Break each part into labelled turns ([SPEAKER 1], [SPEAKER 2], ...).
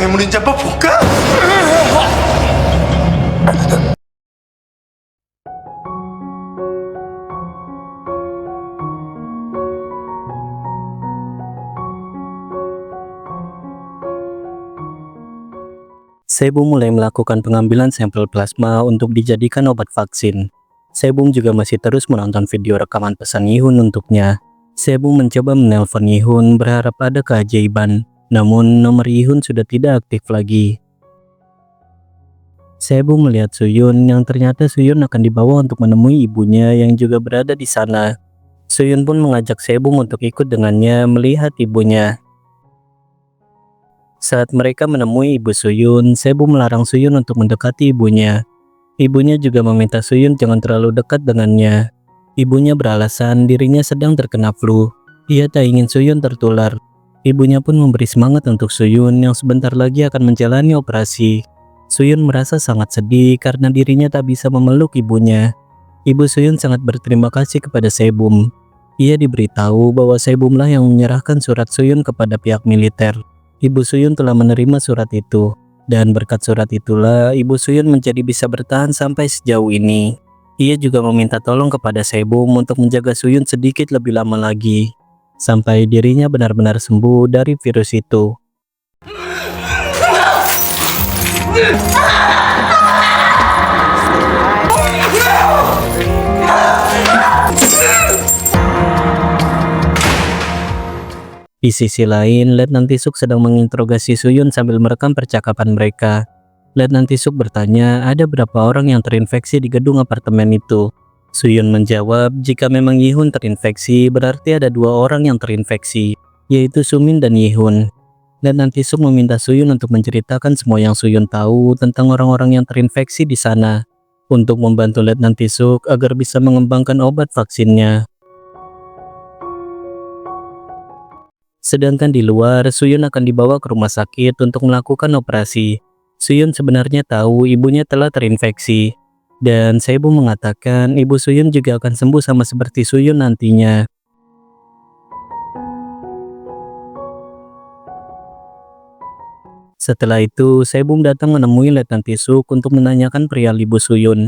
[SPEAKER 1] 괴물인지 한번 볼까?
[SPEAKER 2] Sebum mulai melakukan pengambilan sampel plasma untuk dijadikan obat vaksin. Sebum juga masih terus menonton video rekaman pesan Yihun untuknya. Sebum mencoba menelpon Yihun berharap ada keajaiban, namun nomor Yihun sudah tidak aktif lagi. Sebum melihat Suyun yang ternyata Suyun akan dibawa untuk menemui ibunya yang juga berada di sana. Suyun pun mengajak Sebum untuk ikut dengannya melihat ibunya. Saat mereka menemui ibu Suyun, Sebum melarang Suyun untuk mendekati ibunya. Ibunya juga meminta Suyun jangan terlalu dekat dengannya. Ibunya beralasan dirinya sedang terkena flu. Ia tak ingin Suyun tertular. Ibunya pun memberi semangat untuk Suyun yang sebentar lagi akan menjalani operasi. Suyun merasa sangat sedih karena dirinya tak bisa memeluk ibunya. Ibu Suyun sangat berterima kasih kepada Sebum. Ia diberitahu bahwa Sebumlah yang menyerahkan surat Suyun kepada pihak militer. Ibu Suyun telah menerima surat itu, dan berkat surat itulah Ibu Suyun menjadi bisa bertahan sampai sejauh ini. Ia juga meminta tolong kepada Sebum untuk menjaga Suyun sedikit lebih lama lagi, sampai dirinya benar-benar sembuh dari virus itu. Di sisi lain, Letnan Tisuk sedang menginterogasi Suyun sambil merekam percakapan mereka. Letnan Tisuk bertanya ada berapa orang yang terinfeksi di gedung apartemen itu. Suyun menjawab jika memang Yihun terinfeksi berarti ada 2 orang yang terinfeksi, yaitu Sumin dan Yihun. Letnan Tisuk meminta Suyun untuk menceritakan semua yang Suyun tahu tentang orang-orang yang terinfeksi di sana, untuk membantu Letnan Tisuk agar bisa mengembangkan obat vaksinnya. Sedangkan di luar, Suyun akan dibawa ke rumah sakit untuk melakukan operasi. Suyun sebenarnya tahu ibunya telah terinfeksi. Dan Sebum mengatakan ibu Suyun juga akan sembuh sama seperti Suyun nantinya. Setelah itu, Sebum datang menemui Letnan Tisuk untuk menanyakan perihal ibu Suyun.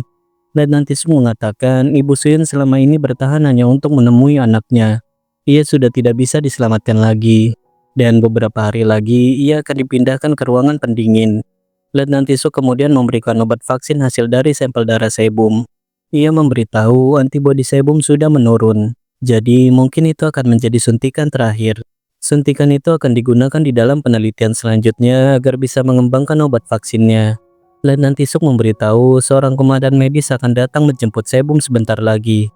[SPEAKER 2] Letnan Tisuk mengatakan ibu Suyun selama ini bertahan hanya untuk menemui anaknya. Ia sudah tidak bisa diselamatkan lagi, dan beberapa hari lagi ia akan dipindahkan ke ruangan pendingin. Letnan Tisuk kemudian memberikan obat vaksin hasil dari sampel darah Sebum. Ia memberitahu antibodi Sebum sudah menurun, jadi mungkin itu akan menjadi suntikan terakhir. Suntikan itu akan digunakan di dalam penelitian selanjutnya agar bisa mengembangkan obat vaksinnya. Letnan Tisuk memberitahu seorang komandan medis akan datang menjemput Sebum sebentar lagi.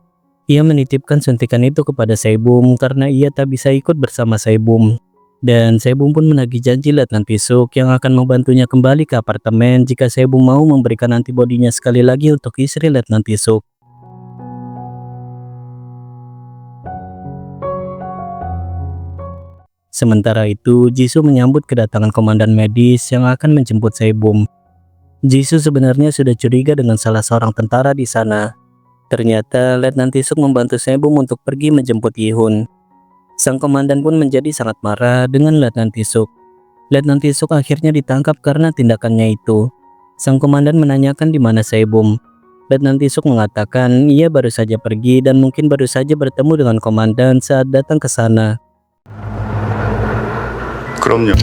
[SPEAKER 2] Ia menitipkan suntikan itu kepada Sebum karena ia tak bisa ikut bersama Sebum. Dan Sebum pun menagih janji Letnan Tisuk yang akan membantunya kembali ke apartemen jika Sebum mau memberikan antibodinya sekali lagi untuk istri Letnan Tisuk. Sementara itu, Jisoo menyambut kedatangan komandan medis yang akan menjemput Sebum. Jisoo sebenarnya sudah curiga dengan salah seorang tentara di sana. Ternyata Letnan Tisuk membantu Sebum untuk pergi menjemput Yihun. Sang komandan pun menjadi sangat marah dengan Letnan Tisuk. Letnan Tisuk akhirnya ditangkap karena tindakannya itu. Sang komandan menanyakan di mana Sebum. Letnan Tisuk mengatakan ia baru saja pergi dan mungkin baru saja bertemu dengan komandan saat datang ke sana.
[SPEAKER 1] 그럼요.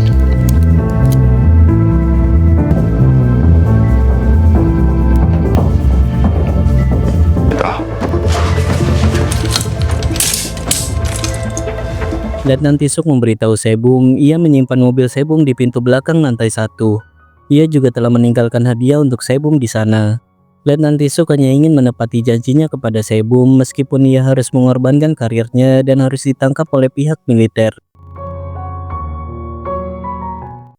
[SPEAKER 2] Letnan Tisuk memberitahu Sebum ia menyimpan mobil Sebum di pintu belakang lantai 1. Ia juga telah meninggalkan hadiah untuk Sebum di sana. Letnan Tisuk hanya ingin menepati janjinya kepada Sebum meskipun ia harus mengorbankan karirnya dan harus ditangkap oleh pihak militer.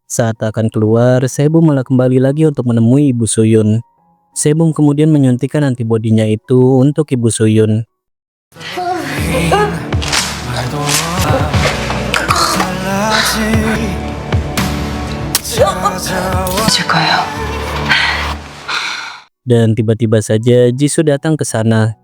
[SPEAKER 2] Saat akan keluar, Sebum malah kembali lagi untuk menemui ibu Suyun. Sebum kemudian menyuntikkan antibodinya itu untuk ibu Suyun. Dan tiba-tiba saja Jisoo datang ke sana.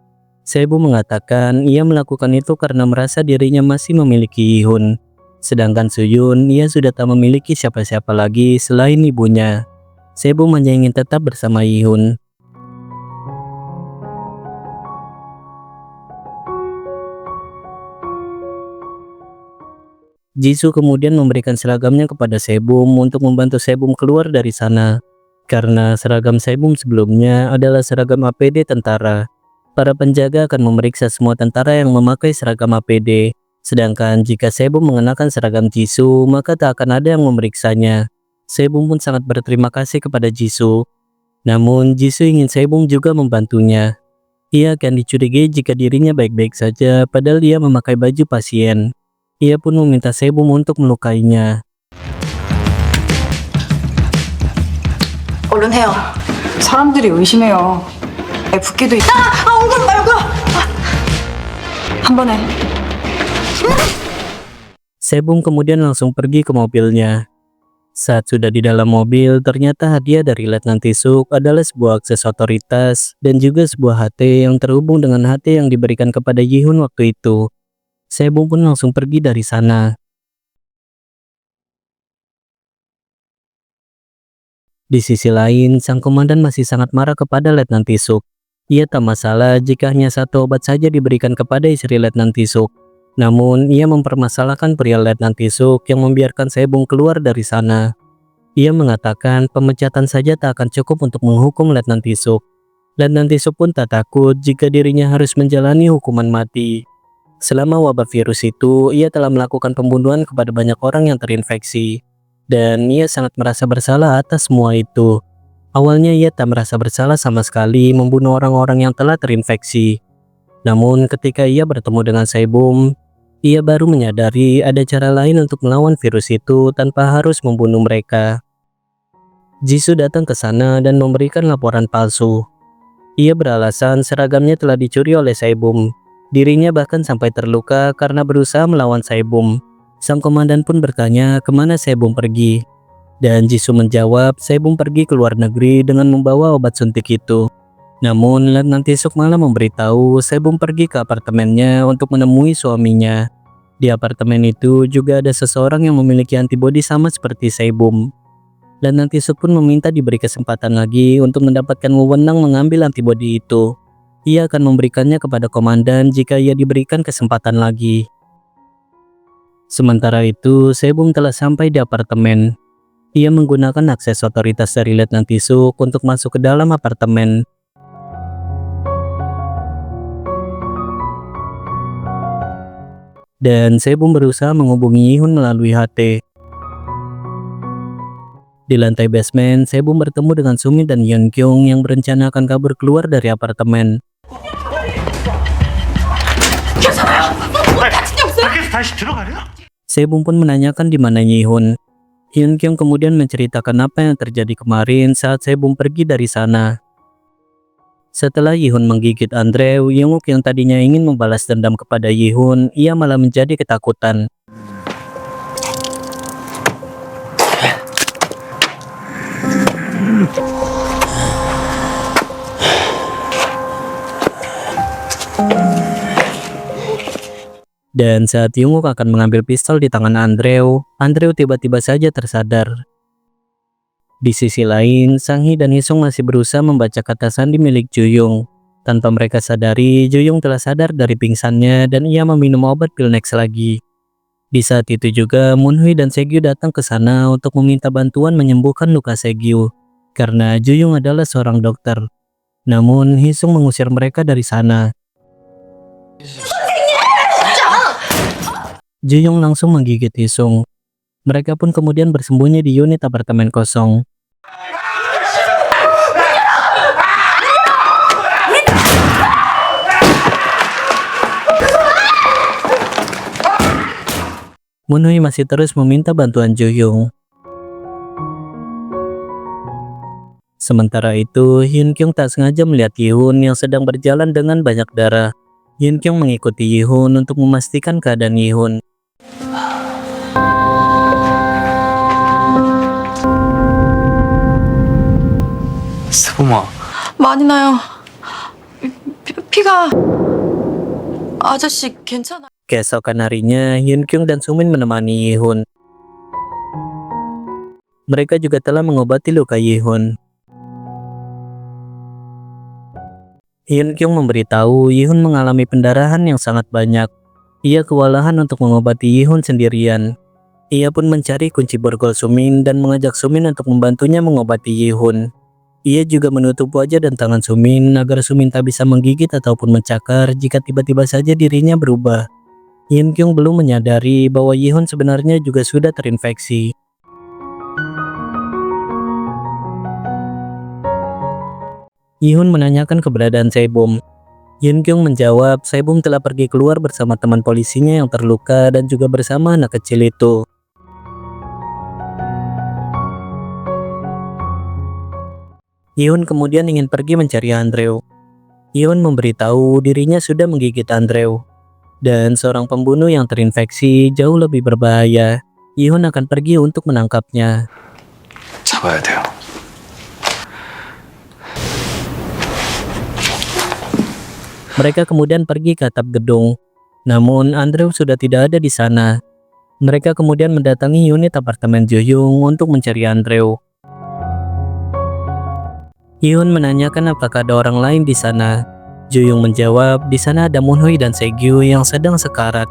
[SPEAKER 2] Sebum mengatakan ia melakukan itu karena merasa dirinya masih memiliki Yihun. Sedangkan Suyun, ia sudah tak memiliki siapa-siapa lagi selain ibunya. Sebum hanya ingin tetap bersama Yihun. Jisoo kemudian memberikan seragamnya kepada Sebum untuk membantu Sebum keluar dari sana. Karena seragam Sebum sebelumnya adalah seragam APD tentara. Para penjaga akan memeriksa semua tentara yang memakai seragam APD. Sedangkan jika Sebum mengenakan seragam Jisoo, maka tak akan ada yang memeriksanya. Sebum pun sangat berterima kasih kepada Jisoo. Namun, Jisoo ingin Sebum juga membantunya. Ia akan dicurigai jika dirinya baik-baik saja, padahal dia memakai baju pasien. Ia pun meminta Sebum untuk melukainya.
[SPEAKER 1] 얼른 해요.
[SPEAKER 3] 사람들이 의심해요. 애 붓기도 있고.
[SPEAKER 1] 얼굴 말고.
[SPEAKER 3] 한 번에.
[SPEAKER 2] Sebum kemudian langsung pergi ke mobilnya. Saat sudah di dalam mobil, ternyata hadiah dari Letnan Tisuk adalah sebuah akses otoritas dan juga sebuah HT yang terhubung dengan HT yang diberikan kepada Yihun waktu itu. Sebum pun langsung pergi dari sana. Di sisi lain, sang komandan masih sangat marah kepada Letnan Tisuk. Ia tak masalah jika hanya satu obat saja diberikan kepada istri Letnan Tisuk. Namun, ia mempermasalahkan pria Letnan Tisuk yang membiarkan Sebum keluar dari sana. Ia mengatakan pemecatan saja tak akan cukup untuk menghukum Letnan Tisuk. Letnan Tisuk pun tak takut jika dirinya harus menjalani hukuman mati. Selama wabah virus itu, ia telah melakukan pembunuhan kepada banyak orang yang terinfeksi. Dan ia sangat merasa bersalah atas semua itu. Awalnya ia tak merasa bersalah sama sekali membunuh orang-orang yang telah terinfeksi. Namun ketika ia bertemu dengan Sebum, ia baru menyadari ada cara lain untuk melawan virus itu tanpa harus membunuh mereka. Jisoo datang ke sana dan memberikan laporan palsu. Ia beralasan seragamnya telah dicuri oleh Sebum. Dirinya bahkan sampai terluka karena berusaha melawan Sebum. Sang komandan pun bertanya kemana Sebum pergi. Dan Jisoo menjawab Sebum pergi ke luar negeri dengan membawa obat suntik itu. Namun Letnan Tisuk malah memberitahu Sebum pergi ke apartemennya untuk menemui suaminya. Di apartemen itu juga ada seseorang yang memiliki antibodi sama seperti Sebum. Letnan Tisuk pun meminta diberi kesempatan lagi untuk mendapatkan wewenang mengambil antibodi itu. Ia akan memberikannya kepada komandan jika ia diberikan kesempatan lagi. Sementara itu, Sebum telah sampai di apartemen. Ia menggunakan akses otoritas dari Letnan Tisuk untuk masuk ke dalam apartemen. Dan Sebum berusaha menghubungi Yihun melalui HT. Di lantai basement, Sebum bertemu dengan Sumi dan Yeonkyung yang berencana akan kabur keluar dari apartemen. Sebum pun menanyakan di mana Yihun. Yeonkyung kemudian menceritakan apa yang terjadi kemarin saat Sebum pergi dari sana. Setelah Yihun menggigit Andrew, Youngwook yang tadinya ingin membalas dendam kepada Yihun, ia malah menjadi ketakutan. Dan saat Youngwook akan mengambil pistol di tangan Andrew tiba-tiba saja tersadar. Di sisi lain, Sang-hee dan Hee-sung masih berusaha membaca kata sandi milik Ju-young. Tanpa mereka sadari, Ju-young telah sadar dari pingsannya dan ia meminum obat pil Nex lagi. Di saat itu juga, Moon-hui dan Se-gyu datang ke sana untuk meminta bantuan menyembuhkan luka Se-gyu. Karena Ju-young adalah seorang dokter. Namun, Hee-sung mengusir mereka dari sana. Ju-young langsung menggigit Hee-sung. Mereka pun kemudian bersembunyi di unit apartemen kosong. Moon-hui masih terus meminta bantuan Ju-young. Sementara itu, Hyun-kyung tak sengaja melihat Yihun yang sedang berjalan dengan banyak darah. Hyun-kyung mengikuti Yihun untuk memastikan keadaan Yihun.
[SPEAKER 4] 세범아,
[SPEAKER 1] 많이 나요. 피가 아저씨 괜찮아.
[SPEAKER 2] Keesokan harinya, Hyun Kyung dan Sumin menemani Yihun. Mereka juga telah mengobati luka Yihun. Hyun Kyung memberitahu Yihun mengalami pendarahan yang sangat banyak. Ia kewalahan untuk mengobati Yihun sendirian. Ia pun mencari kunci borgol Sumin dan mengajak Sumin untuk membantunya mengobati Yihun. Ia juga menutup wajah dan tangan Sumin agar Sumin tak bisa menggigit ataupun mencakar jika tiba-tiba saja dirinya berubah. Hyun Kyung belum menyadari bahwa Yihun sebenarnya juga sudah terinfeksi. Yihun menanyakan keberadaan Sebum. Hyun Kyung menjawab Sebum telah pergi keluar bersama teman polisinya yang terluka dan juga bersama anak kecil itu. Yihun kemudian ingin pergi mencari Andrew. Yihun memberitahu dirinya sudah menggigit Andrew. Dan seorang pembunuh yang terinfeksi jauh lebih berbahaya. Yihun akan pergi untuk menangkapnya.
[SPEAKER 4] 잡아야 돼요.
[SPEAKER 2] Mereka kemudian pergi ke atap gedung. Namun Andrew sudah tidak ada di sana. Mereka kemudian mendatangi unit apartemen Jo-young untuk mencari Andrew. Yihun menanyakan apakah ada orang lain di sana. Jo-young menjawab di sana ada Moon-hee dan Se-gyu yang sedang sekarat.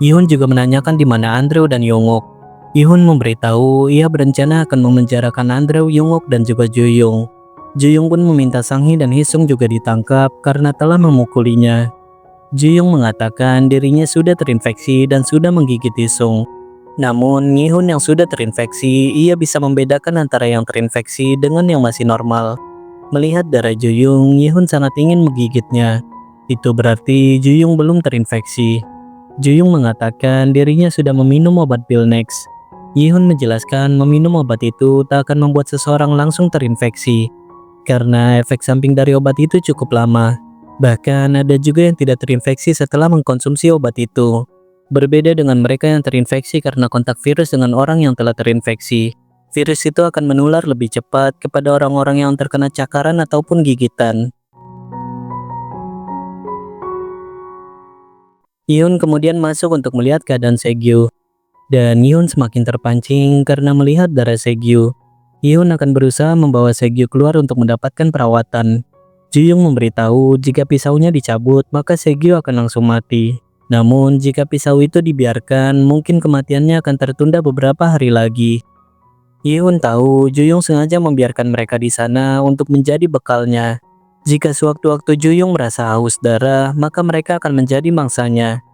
[SPEAKER 2] Yihun juga menanyakan di mana Andrew dan Young-ok. Yihun memberitahu ia berencana akan memenjarakan Andrew, Young-ok dan juga Jo-young. Jo-young pun meminta Sang-hee dan Hee-sung juga ditangkap karena telah memukulinya. Jo-young mengatakan dirinya sudah terinfeksi dan sudah menggigit Hee-sung. Namun, Yihun yang sudah terinfeksi, ia bisa membedakan antara yang terinfeksi dengan yang masih normal. Melihat darah Jo-young, Yihun sangat ingin menggigitnya. Itu berarti Jo-young belum terinfeksi. Jo-young mengatakan dirinya sudah meminum obat Billnex. Yihun menjelaskan meminum obat itu tak akan membuat seseorang langsung terinfeksi. Karena efek samping dari obat itu cukup lama. Bahkan ada juga yang tidak terinfeksi setelah mengkonsumsi obat itu. Berbeda dengan mereka yang terinfeksi karena kontak virus dengan orang yang telah terinfeksi. Virus itu akan menular lebih cepat kepada orang-orang yang terkena cakaran ataupun gigitan. Yihun kemudian masuk untuk melihat keadaan Se-gyu. Dan Yihun semakin terpancing karena melihat darah Se-gyu. Yihun akan berusaha membawa Se-gyu keluar untuk mendapatkan perawatan. Jo-young memberitahu jika pisaunya dicabut maka Se-gyu akan langsung mati. Namun jika pisau itu dibiarkan mungkin kematiannya akan tertunda beberapa hari lagi. Yihun tahu Jo-young sengaja membiarkan mereka di sana untuk menjadi bekalnya. Jika sewaktu-waktu Jo-young merasa haus darah maka mereka akan menjadi mangsanya.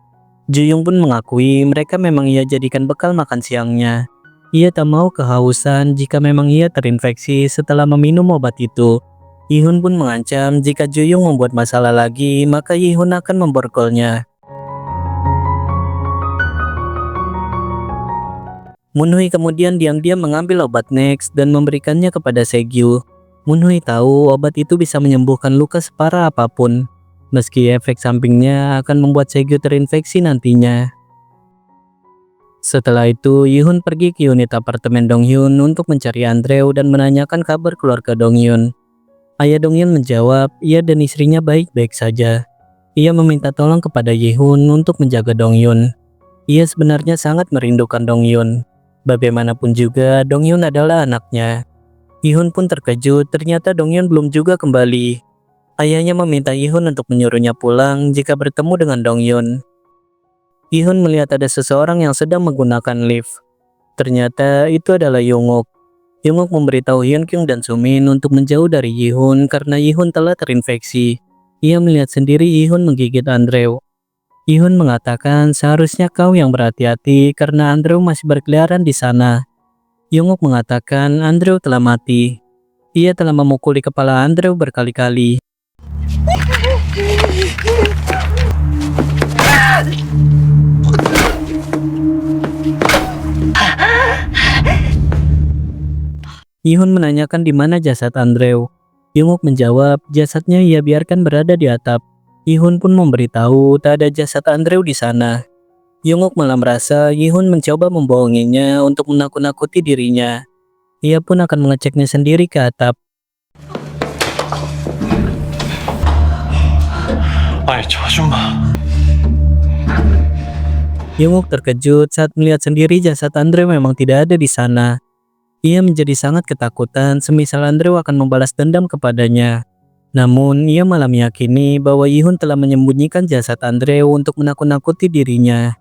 [SPEAKER 2] Jo-young pun mengakui mereka memang ia jadikan bekal makan siangnya. Ia tak mau kehausan jika memang ia terinfeksi setelah meminum obat itu. Yihun pun mengancam jika Jo-young membuat masalah lagi, maka Yihun akan memborgolnya. Moon-hee kemudian diam-diam mengambil obat Nex dan memberikannya kepada Se-gyu. Moon-hee tahu obat itu bisa menyembuhkan luka separah apapun, meski efek sampingnya akan membuat Se-gyu terinfeksi nantinya. Setelah itu, Yihun pergi ke unit apartemen Dong-hyun untuk mencari Andrew dan menanyakan kabar keluarga Dong-hyun. Ayah Dong-hyun menjawab, ia dan istrinya baik-baik saja. Ia meminta tolong kepada Yihun untuk menjaga Dong-hyun. Ia sebenarnya sangat merindukan Dong-hyun. Bagaimanapun juga, Dong-hyun adalah anaknya. Yihun pun terkejut, ternyata Dong-hyun belum juga kembali. Ayahnya meminta Yihun untuk menyuruhnya pulang jika bertemu dengan Dong-hyun. Yihun melihat ada seseorang yang sedang menggunakan lift. Ternyata itu adalah Young-ok. Young-ok memberitahu Hyun Kyung dan Sumin untuk menjauh dari Yihun karena Yihun telah terinfeksi. Ia melihat sendiri Yihun menggigit Andrew. Yihun mengatakan seharusnya kau yang berhati-hati karena Andrew masih berkeliaran di sana. Young-ok mengatakan Andrew telah mati. Ia telah memukuli kepala Andrew berkali-kali. Yihun menanyakan di mana jasad Andrew. Young-ok menjawab jasadnya ia biarkan berada di atap. Yihun pun memberitahu tak ada jasad Andrew di sana. Young-ok malah merasa Yihun mencoba membohonginya untuk menakut-nakuti dirinya. Ia pun akan mengeceknya sendiri ke atap.
[SPEAKER 4] 아니 저 아줌마
[SPEAKER 2] Yonguk terkejut saat melihat sendiri jasad Andre memang tidak ada di sana. Ia menjadi sangat ketakutan semisal Andre akan membalas dendam kepadanya. Namun, ia malah meyakini bahwa Yihun telah menyembunyikan jasad Andre untuk menakut-nakuti dirinya.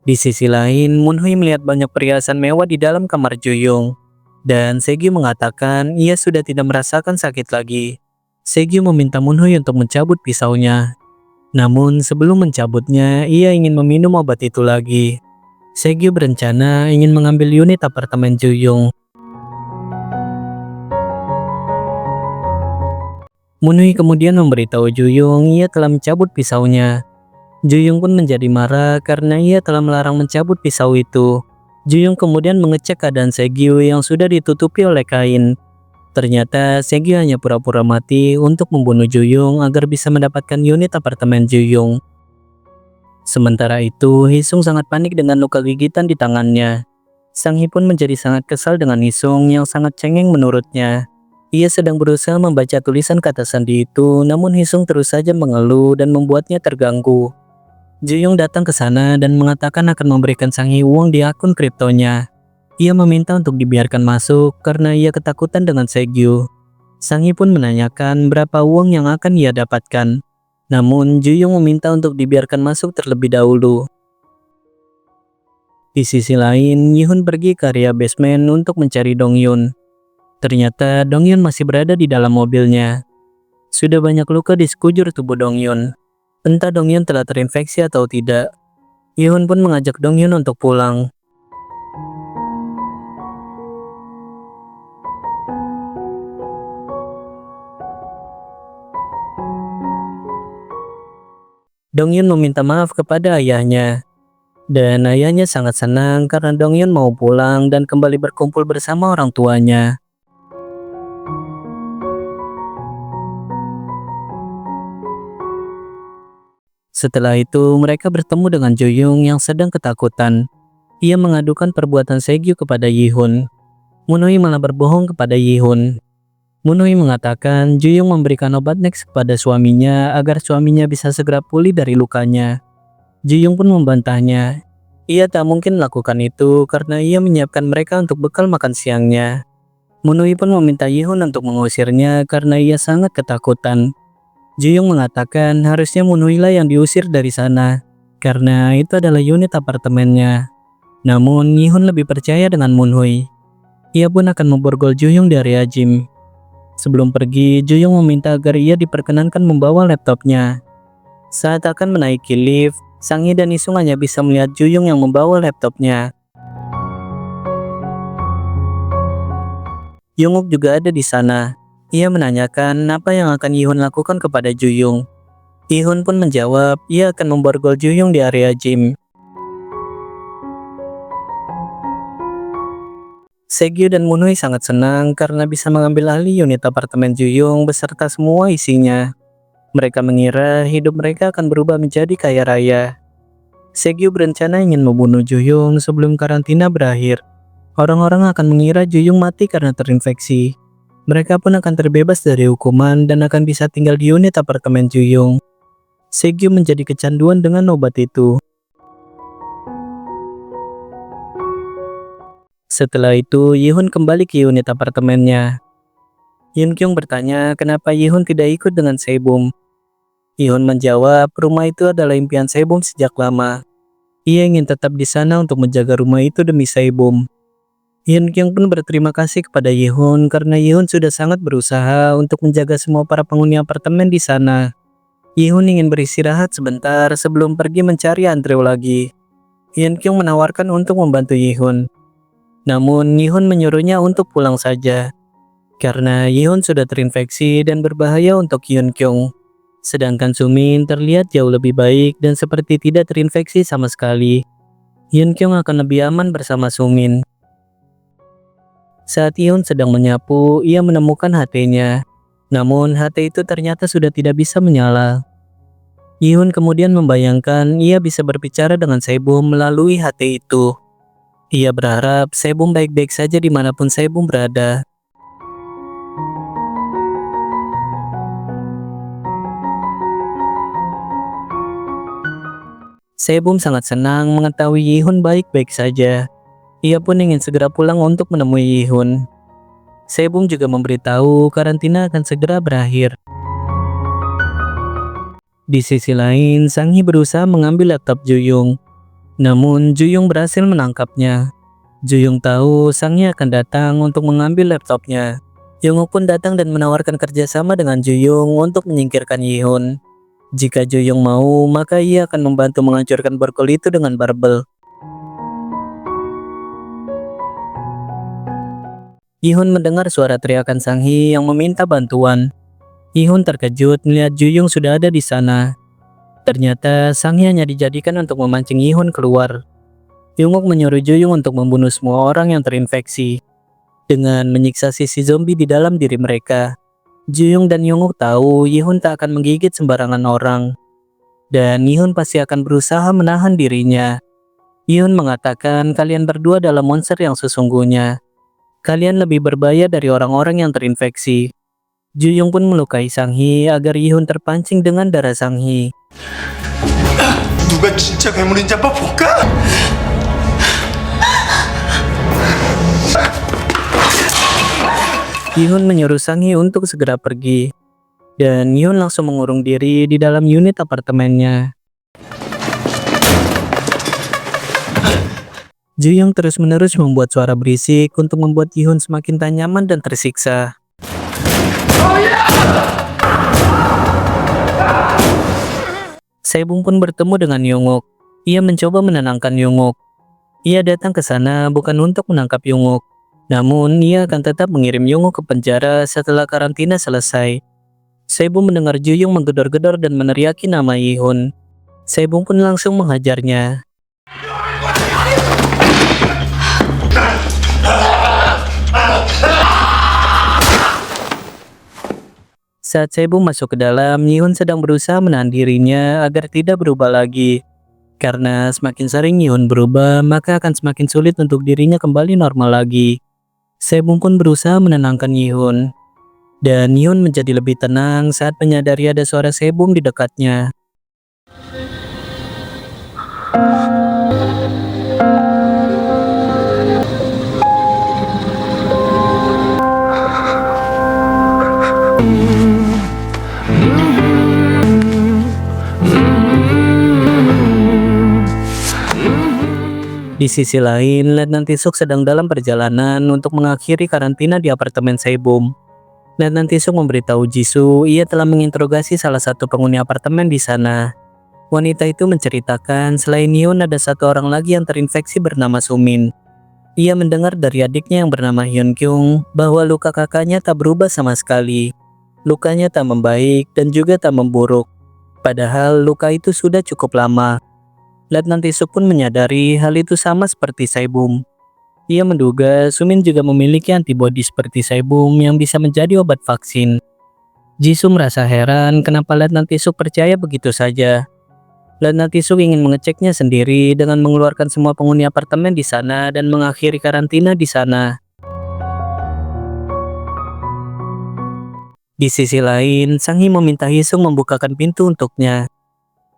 [SPEAKER 2] Di sisi lain, Moonhui melihat banyak perhiasan mewah di dalam kamar Juyung. Dan Segyu mengatakan ia sudah tidak merasakan sakit lagi. Segyu meminta Moonhui untuk mencabut pisaunya. Namun sebelum mencabutnya, ia ingin meminum obat itu lagi. Segyu berencana ingin mengambil unit apartemen Juyung. Moonhui kemudian memberitahu Juyung ia telah mencabut pisaunya. Juyung pun menjadi marah karena ia telah melarang mencabut pisau itu. Juyung kemudian mengecek keadaan Segyu yang sudah ditutupi oleh kain. Ternyata Segyu hanya pura-pura mati untuk membunuh Juyung agar bisa mendapatkan unit apartemen Juyung. Sementara itu, Hisung sangat panik dengan luka gigitan di tangannya. Sang Hee pun menjadi sangat kesal dengan Hisung yang sangat cengeng menurutnya. Ia sedang berusaha membaca tulisan kata sandi itu, namun Hisung terus saja mengeluh dan membuatnya terganggu. Juyung datang ke sana dan mengatakan akan memberikan Sang Hee uang di akun kriptonya. Ia meminta untuk dibiarkan masuk karena ia ketakutan dengan Segyu. Sang Hee pun menanyakan berapa uang yang akan ia dapatkan. Namun Juyung meminta untuk dibiarkan masuk terlebih dahulu. Di sisi lain, Yihun pergi ke area basement untuk mencari Dongyun. Ternyata Dongyun masih berada di dalam mobilnya. Sudah banyak luka di sekujur tubuh Dongyun. Entah Dongyun telah terinfeksi atau tidak. Yihun pun mengajak Dongyun untuk pulang. Dongyun meminta maaf kepada ayahnya. Dan ayahnya sangat senang karena Dongyun mau pulang dan kembali berkumpul bersama orang tuanya. Setelah itu, mereka bertemu dengan Juyung yang sedang ketakutan. Ia mengadukan perbuatan Segyu kepada Yihun. Moonhui malah berbohong kepada Yihun. Moonhui mengatakan Juyung memberikan obat Nex kepada suaminya agar suaminya bisa segera pulih dari lukanya. Juyung pun membantahnya. Ia tak mungkin melakukan itu karena ia menyiapkan mereka untuk bekal makan siangnya. Moonhui pun meminta Yihun untuk mengusirnya karena ia sangat ketakutan. Juyung mengatakan harusnya Moonhui lah yang diusir dari sana karena itu adalah unit apartemennya. Namun Yihun lebih percaya dengan Moonhui. Ia pun akan memborgol Juyung di area gym. Sebelum pergi, Juyung meminta agar ia diperkenankan membawa laptopnya. Saat akan menaiki lift, Sang Hee dan Hisung hanya bisa melihat Juyung yang membawa laptopnya. Yonguk juga ada di sana. Ia menanyakan apa yang akan Yihun lakukan kepada Juyung. Yihun pun menjawab ia akan memborgol Juyung di area gym. Segyu dan Moonhui sangat senang karena bisa mengambil alih unit apartemen Juyung beserta semua isinya. Mereka mengira hidup mereka akan berubah menjadi kaya raya. Segyu berencana ingin membunuh Juyung sebelum karantina berakhir. Orang-orang akan mengira Juyung mati karena terinfeksi. Mereka pun akan terbebas dari hukuman dan akan bisa tinggal di unit apartemen Juyung. Segyu menjadi kecanduan dengan obat itu. Setelah itu, Yihun kembali ke unit apartemennya. Yun Kyung bertanya kenapa Yihun tidak ikut dengan Sebum. Yihun menjawab rumah itu adalah impian Sebum sejak lama. Ia ingin tetap di sana untuk menjaga rumah itu demi Sebum. Yun Kyung pun berterima kasih kepada Yihun karena Yihun sudah sangat berusaha untuk menjaga semua para penghuni apartemen di sana. Yihun ingin beristirahat sebentar sebelum pergi mencari Andrew lagi. Yun Kyung menawarkan untuk membantu Yihun. Namun Yihun menyuruhnya untuk pulang saja. Karena Yihun sudah terinfeksi dan berbahaya untuk Yun Kyung. Sedangkan Sumin terlihat jauh lebih baik dan seperti tidak terinfeksi sama sekali. Yun Kyung akan lebih aman bersama Sumin. Saat Yihun sedang menyapu, ia menemukan HT-nya. Namun HT itu ternyata sudah tidak bisa menyala. Yihun kemudian membayangkan ia bisa berbicara dengan Sebum melalui HT itu. Ia berharap Sebum baik-baik saja dimanapun Sebum berada. Sebum sangat senang mengetahui Yihun baik-baik saja. Ia pun ingin segera pulang untuk menemui Yihun. Sebum juga memberitahu karantina akan segera berakhir. Di sisi lain, Sang Hee berusaha mengambil laptop Juyung. Namun, Juyung berhasil menangkapnya. Juyung tahu Sang Hee akan datang untuk mengambil laptopnya. Jungkook pun datang dan menawarkan kerjasama dengan Juyung untuk menyingkirkan Yihun. Jika Juyung mau, maka ia akan membantu menghancurkan borgol itu dengan barbel. Yihun mendengar suara teriakan Sang Hee yang meminta bantuan. Yihun terkejut melihat Juyung sudah ada di sana. Ternyata Sang Hee hanya dijadikan untuk memancing Yihun keluar. Jungkook menyuruh Juyung untuk membunuh semua orang yang terinfeksi dengan menyiksa sisi zombie di dalam diri mereka. Juyung dan Jungkook tahu Yihun tak akan menggigit sembarangan orang, dan Yihun pasti akan berusaha menahan dirinya. Yihun mengatakan kalian berdua adalah monster yang sesungguhnya. Kalian lebih berbahaya dari orang-orang yang terinfeksi. Juyung pun melukai Sang Hee agar Yihun terpancing dengan darah Sang Hee.
[SPEAKER 4] 누가 진짜 괴물인지 한번 볼까?
[SPEAKER 2] Yihun menyuruh Sang Hee untuk segera pergi, dan Yihun langsung mengurung diri di dalam unit apartemennya. Juyung terus-menerus membuat suara berisik untuk membuat Yihun semakin tak nyaman dan tersiksa. Sebum pun bertemu dengan Jungkook. Ia mencoba menenangkan Jungkook. Ia datang ke sana bukan untuk menangkap Jungkook, namun ia akan tetap mengirim Jungkook ke penjara setelah karantina selesai. Sebum mendengar Juyung menggedor-gedor dan meneriaki nama Yihun. Sebum pun langsung menghajarnya. Saat Sebum masuk ke dalam, Yihun sedang berusaha menahan dirinya agar tidak berubah lagi. Karena semakin sering Yihun berubah, maka akan semakin sulit untuk dirinya kembali normal lagi. Sebum pun berusaha menenangkan Yihun. Dan Yihun menjadi lebih tenang saat menyadari ada suara Sebum di dekatnya. Di sisi lain, Letnan Tisuk sedang dalam perjalanan untuk mengakhiri karantina di apartemen Sebum. Letnan Tisuk memberitahu Jisoo ia telah menginterogasi salah satu penghuni apartemen di sana. Wanita itu menceritakan selain Yihun ada satu orang lagi yang terinfeksi bernama Sumin. Ia mendengar dari adiknya yang bernama Hyun Kyung bahwa luka kakaknya tak berubah sama sekali. Lukanya tak membaik dan juga tak memburuk. Padahal luka itu sudah cukup lama. Letnan Tisuk pun menyadari hal itu sama seperti Sebum. Ia menduga Sumin juga memiliki antibodi seperti Sebum yang bisa menjadi obat vaksin. Jisoo merasa heran kenapa Letnan Tisuk percaya begitu saja. Letnan Tisuk ingin mengeceknya sendiri dengan mengeluarkan semua penghuni apartemen di sana dan mengakhiri karantina di sana. Di sisi lain, Sang Hee meminta Hisung membukakan pintu untuknya.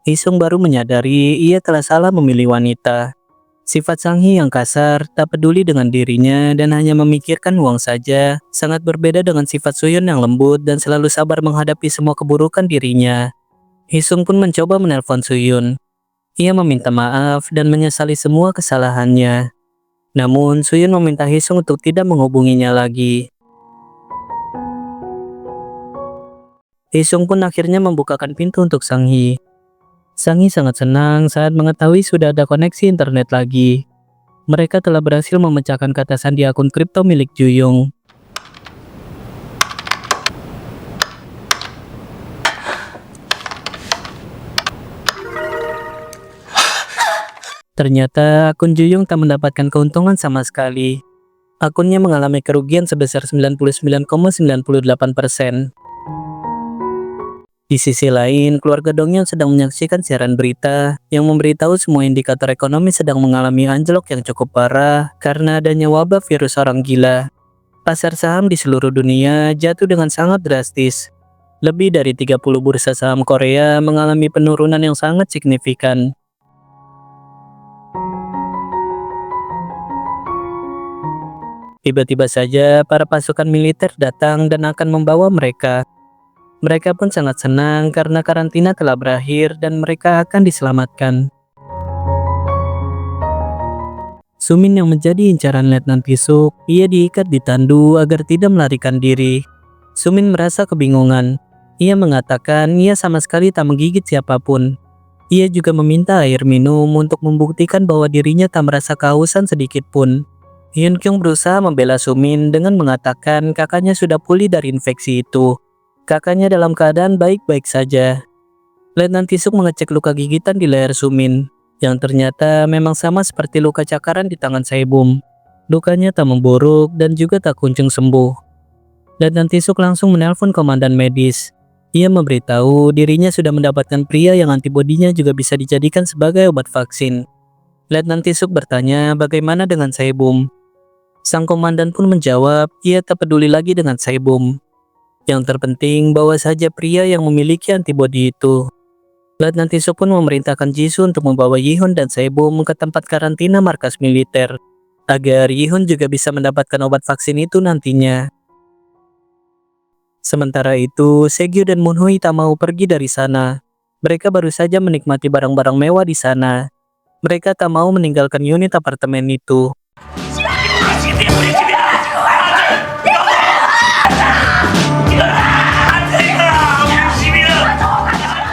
[SPEAKER 2] Hisung baru menyadari ia telah salah memilih wanita. Sifat Sang Hee yang kasar, tak peduli dengan dirinya dan hanya memikirkan uang saja, sangat berbeda dengan sifat Suyun yang lembut dan selalu sabar menghadapi semua keburukan dirinya. Hisung pun mencoba menelpon Suyun. Ia meminta maaf dan menyesali semua kesalahannya. Namun Suyun meminta Hisung untuk tidak menghubunginya lagi. Hisung pun akhirnya membukakan pintu untuk Sang Hee. Sang Hee sangat senang saat mengetahui sudah ada koneksi internet lagi. Mereka telah berhasil memecahkan kata sandi akun kripto milik Juyung. Ternyata akun Juyung tak mendapatkan keuntungan sama sekali. Akunnya mengalami kerugian sebesar 99,98%. Di sisi lain, keluarga Dongyeon sedang menyaksikan siaran berita yang memberitahu semua indikator ekonomi sedang mengalami anjlok yang cukup parah karena adanya wabah virus orang gila. Pasar saham di seluruh dunia jatuh dengan sangat drastis. Lebih dari 30 bursa saham Korea mengalami penurunan yang sangat signifikan. Tiba-tiba saja para pasukan militer datang dan akan membawa mereka. Mereka pun sangat senang karena karantina telah berakhir dan mereka akan diselamatkan. Sumin yang menjadi incaran Letnan Tisuk, ia diikat di tandu agar tidak melarikan diri. Sumin merasa kebingungan. Ia mengatakan ia sama sekali tak menggigit siapapun. Ia juga meminta air minum untuk membuktikan bahwa dirinya tak merasa kehausan sedikit pun. Hyun Kyung berusaha membela Sumin dengan mengatakan kakaknya sudah pulih dari infeksi itu. Kakaknya dalam keadaan baik-baik saja. Letnan Tisuk mengecek luka gigitan di leher Sumin, yang ternyata memang sama seperti luka cakaran di tangan Saebum. Lukanya tak memburuk dan juga tak kunjung sembuh. Letnan Tisuk langsung menelpon komandan medis. Ia memberitahu dirinya sudah mendapatkan pria yang antibodinya juga bisa dijadikan sebagai obat vaksin. Letnan Tisuk bertanya bagaimana dengan Saebum. Sang komandan pun menjawab ia tak peduli lagi dengan Saebum. Yang terpenting bawa saja pria yang memiliki antibodi itu. Letnan Tisuk pun memerintahkan Jisoo untuk membawa Yihun dan Saebum ke tempat karantina markas militer, agar Yihun juga bisa mendapatkan obat vaksin itu nantinya. Sementara itu, Segyu dan Moonhui tak mau pergi dari sana. Mereka baru saja menikmati barang-barang mewah di sana. Mereka tak mau meninggalkan unit apartemen itu.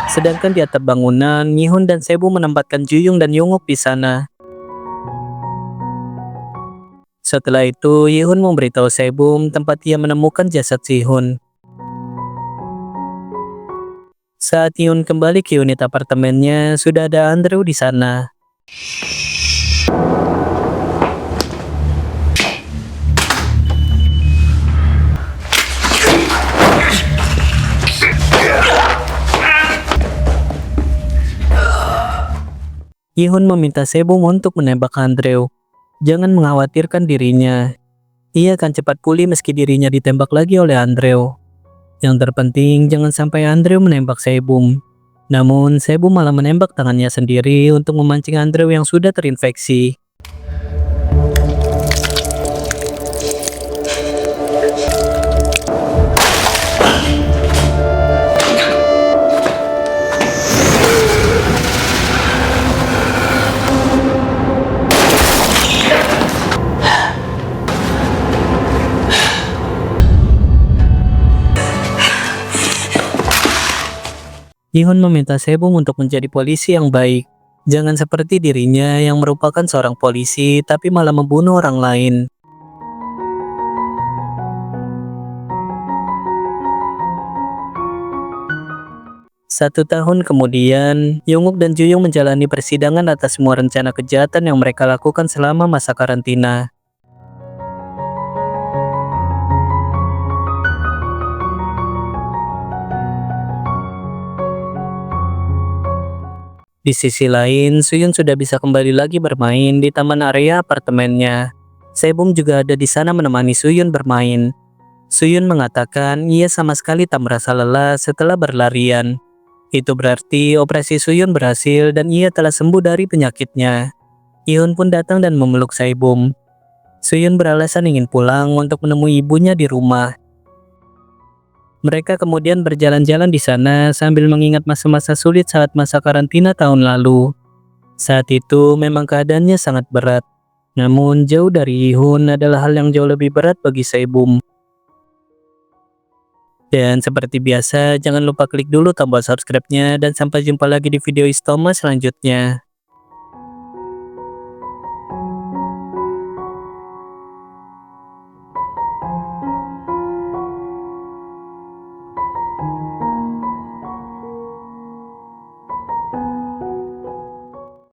[SPEAKER 2] Sedangkan di atap bangunan, Yihun dan Saebum menempatkan Juyung dan Yonguk di sana. Setelah itu, Yihun memberitahu Saebum tempat ia menemukan jasad Sihun. Saat Yihun kembali ke unit apartemennya, sudah ada Andrew di sana. Yihun meminta Saebum untuk menembak Andrew. Jangan mengkhawatirkan dirinya. Ia akan cepat pulih meski dirinya ditembak lagi oleh Andrew. Yang terpenting jangan sampai Andrew menembak Saebum. Namun Saebum malah menembak tangannya sendiri untuk memancing Andrew yang sudah terinfeksi. Yihun meminta Saebum untuk menjadi polisi yang baik. Jangan seperti dirinya yang merupakan seorang polisi tapi malah membunuh orang lain. Satu tahun kemudian, Yonguk dan Juyung menjalani persidangan atas semua rencana kejahatan yang mereka lakukan selama masa karantina. Di sisi lain, Suyun sudah bisa kembali lagi bermain di taman area apartemennya. Saebum juga ada di sana menemani Suyun bermain. Suyun mengatakan ia sama sekali tak merasa lelah setelah berlarian. Itu berarti operasi Suyun berhasil dan ia telah sembuh dari penyakitnya. Yihun pun datang dan memeluk Saebum. Suyun beralasan ingin pulang untuk menemui ibunya di rumah. Mereka kemudian berjalan-jalan di sana sambil mengingat masa-masa sulit saat masa karantina tahun lalu. Saat itu memang keadaannya sangat berat. Namun jauh dari Yihun adalah hal yang jauh lebih berat bagi Saebum. Dan seperti biasa, jangan lupa klik dulu tombol subscribe-nya dan sampai jumpa lagi di video Istoma selanjutnya.